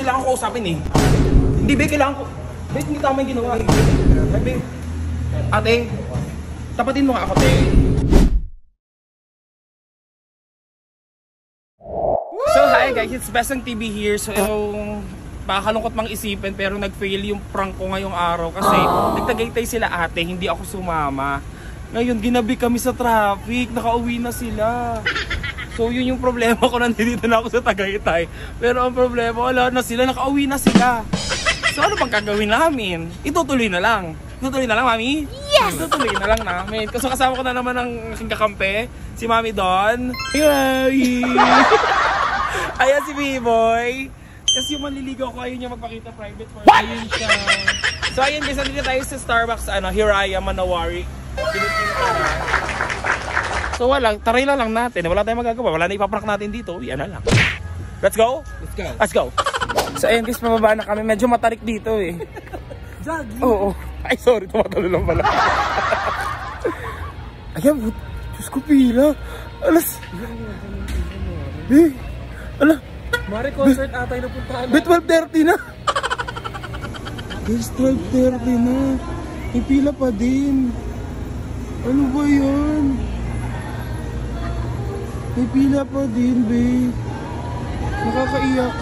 kailangan ko usapin eh. Hindi be, kailangan ko. Be, hindi tama yung ginawa. Be, ate, tapatin mo nga ako, te. So hi guys, it's Besang TV here. So makakalungkot mang isipin pero nag-fail yung prank ko ngayong araw kasi nagtagaytay sila ate, hindi ako sumama. Ngayon ginabi kami sa traffic, nakauwi na sila. So yun yung problema ko, nandito na ako sa Tagaytay. Pero ang problema, wala na sila, nakauwi na sila. So ano pang gagawin namin? Itutuloy na lang. Itutuloy na lang, mami? Yes! Itutuloy na lang namin. Kasi kasama ko na naman ang aking kakampi, si Mami Don. Hi! Ayan si B-Boy. Kasi yung manliligaw ko, ayun niya magpakita private for ayun siya. So ayun guys, nandito tayo sa Starbucks, Hiraya, Manawari. So wala, taray lang natin. Wala tayong magagawa. Wala na ipaprank natin dito. Yan na lang. Let's go? Let's go. Let's go. So ayun guys, mababa na kami. Medyo matarik dito eh. Jogging? Oo. Ay sorry, tumatalo lang pala. Ayan, Diyos ko pila. Alas. Eh, ala. Mari concert atay na puntahan na. 12:30 na. Guys, 12:30 na. May pila pa din. Ano ba yun? May pila pa din, babe. Nakakaiyak.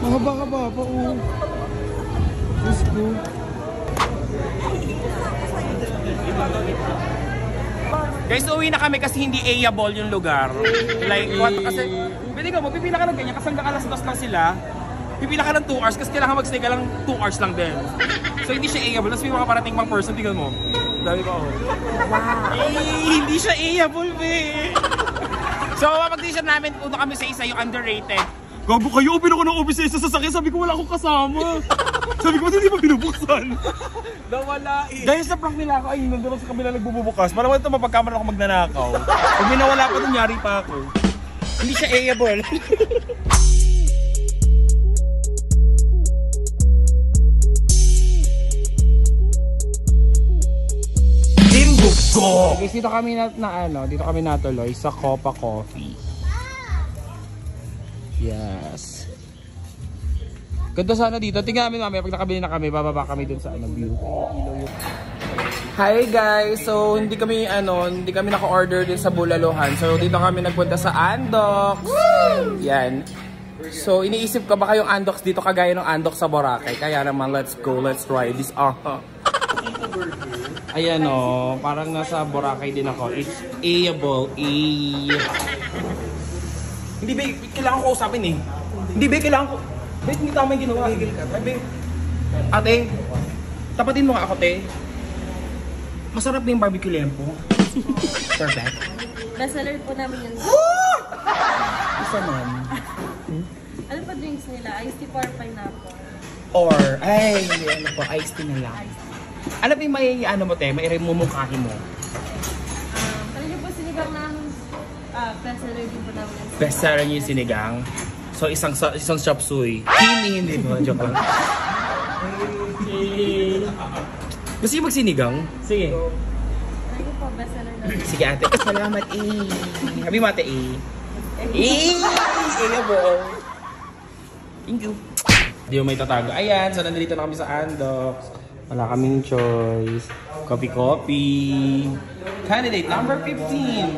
Mahaba-haba pa, oh. Let's go. Guys, uwi na kami kasi hindi A-able yung lugar. Like, what? Kasi, pwede ka mo, pipila ka ng ganyan kasi hanggang alas 2 lang sila. Pipila ka ng 2 hours kasi kailangan mag-stay ka lang 2 hours lang din. So, hindi siya A-able. Tapos may mga parating pang person, tingnan mo. Dami pa ako. Wow. Hindi siya A-able, babe. So, mapag-decision namin, puno kami sa isa yung underrated. Gago kayo, open ako ng office sa isa sasakyan. Sabi ko wala akong kasama. Sabi ko, hindi pa binubuksan. Nawala eh. Dahil sa prank nila ako, ay nandun sa kabila nagbububukas. Para wala ito mapagkamera ako magnanakaw. Pag minawala ko, nangyari pa ako. Hindi siya A-able. Go! Okay, dito kami dito kami natuloy sa Copa Coffee. Yes. Ganda sana dito. Tingnan namin mamaya pag nakabili na kami, bababa kami dun sa view. Hi guys. So hindi kami naka-order din sa Bulaluhan. So dito kami nagpunta sa Andox. Yan. So iniisip ko baka yung Andox dito kagaya ng Andox sa Boracay. Kaya naman let's go, let's try this. Ayan o, parang nasa Boracay din ako. It's A-able. Hindi ba, kailangan ko usapin eh. Hindi ba, kailangan ko. Be, hindi tama yung ginawa. Be, ate, tapatin mo nga ako, te. Masarap na yung barbecue lempo. Perfect. Bestseller po namin yun. Isa man. Ano pa drinks nila? Iced tea for pineapple. Or, ano po, iced tea na lang. Alam mo yung may may mumungkahin mo. Ano yung po sinigang namin? Bestseller din po namin. Bestseller niyo yung sinigang. So isang chop suey. Hindi mo, joke lang. Gusto niyo magsinigang? Sige. Ano yung po bestseller namin? Sige ate, salamat Habi mo ate Thank you. Hindi mo may tatago. Ayan, so nandito na kami sa Andox. Wala kaming choice. Coffee. Candidate number 15.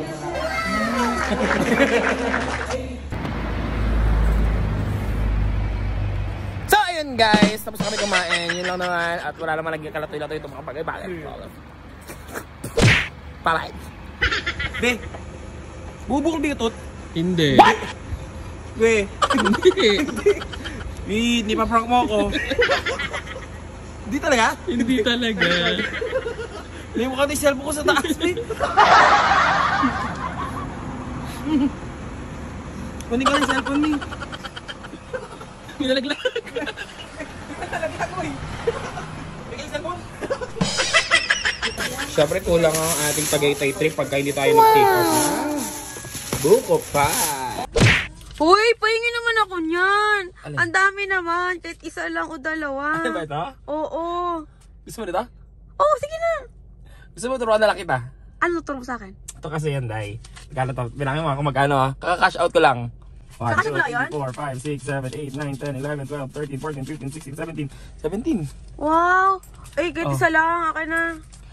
So ayun guys, tapos kami kumain. Yun lang naman. At wala naman naging kalatoy-latoy itong mga bagay-bagay. Palay. Be, bubukol ba ito? Hindi. What? Be, hindi pa prank mo ako. Hindi talaga? Hindi talaga. Hindi mo ka yung cellphone ko sa taas, eh. Kunin ko yung cellphone, eh. Pinalaglag. Pinalaglag ko, eh. Kunin ko yung cellphone. Siyempre, kulang ang ating Tagaytay trip pagka hindi tayo nag-take off. Buko pa. Uy, pahingi naman ako niyan. Ang dami naman. Kahit isa lang o dalawa. Ano ba ito? Oo. Gusto mo nito? Oo, sige na. Gusto mo turuan na lang kita? Ano turo mo sa akin? Ito kasi yan, Day. Magkano to? Bilangin mo ako magkano ha? Kaka-cash out ko lang. Saka simula yun? 5, 6, 7, 8, 9, 10, 11, 12, 13, 14, 15, 16, 17. Wow! Ay, kahit isa lang. Akin na.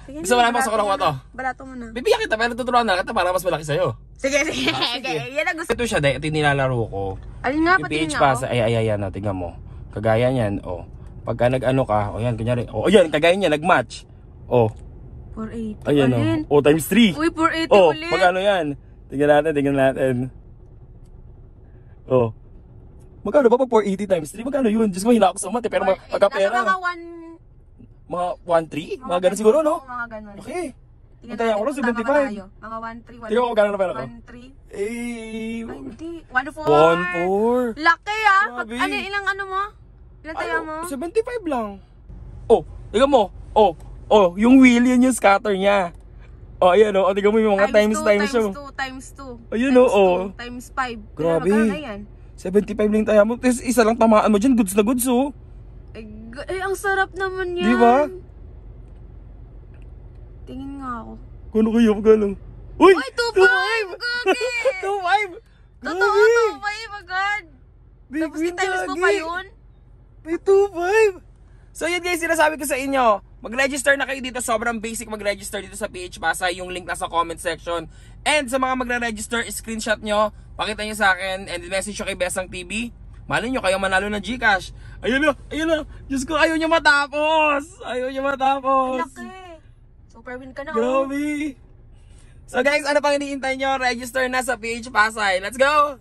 Sige Gusto mo na pasok ko na to? Balato mo na. Bibigyan kita pero tuturuan na kita para mas malaki sa'yo. Sige, sige. Okay, yan ang gusto. Ito siya, ito yung nilalaro ko. Alin nga, Yung patingin PH nga Pass, ako. ay, tingnan mo. Kagaya niyan, Pagka nag-ano ka, yan, kunyari. Ayan, kagaya niya, nag-match. 480. Ayan, Alin? times 3. Uy, 480 ulit. Magkano yan? Tingnan natin. Magkano ba pag 480 times 3? Magkano yun? Diyos ko, hila ako sa mati, pero pagka-pera. Nasa Mga 1-3? Mga ganun siguro, no? Mga ganun. Okay. Tingnan Antay ako lang, natin kung tama 75. ba tayo. Mga 1-3. Tingnan ko magkano na pera ko. 1-3. Eh, Ay, hindi. 1-4. 1-4. Laki ah. Grabe. Ilang ano mo? Ilang taya mo? 75 lang. Tingnan mo. Yung wheel, yun yung scatter niya. Ayan tingnan mo yung mga times siya. Times 2. Ayun, Times 5. Grabe. Magkano na yan? 75 lang taya mo. Tapos isa lang tamaan mo dyan. Goods na goods, Ay, ang sarap naman yan. Di ba? Tingin nga ako. Kano kayo? Magkano? Uy! Uy, 2.5! Gagi! 2.5! Totoo, 2.5 agad. Tapos i-times mo pa yun? May 2.5! So yun guys, sinasabi ko sa inyo, mag-register na kayo dito. Sobrang basic mag-register dito sa PH Basa. Yung link nasa comment section. And sa mga magre-register, screenshot nyo, pakita nyo sa akin, and message nyo kay Besang TV. Malay nyo, kayo manalo ng Gcash. Ayun na. Diyos ko, ayaw nyo matapos. Laki. Super win ka na. Grabe. So guys, ano pang hinihintay nyo? Register na sa PH Pasay. Let's go!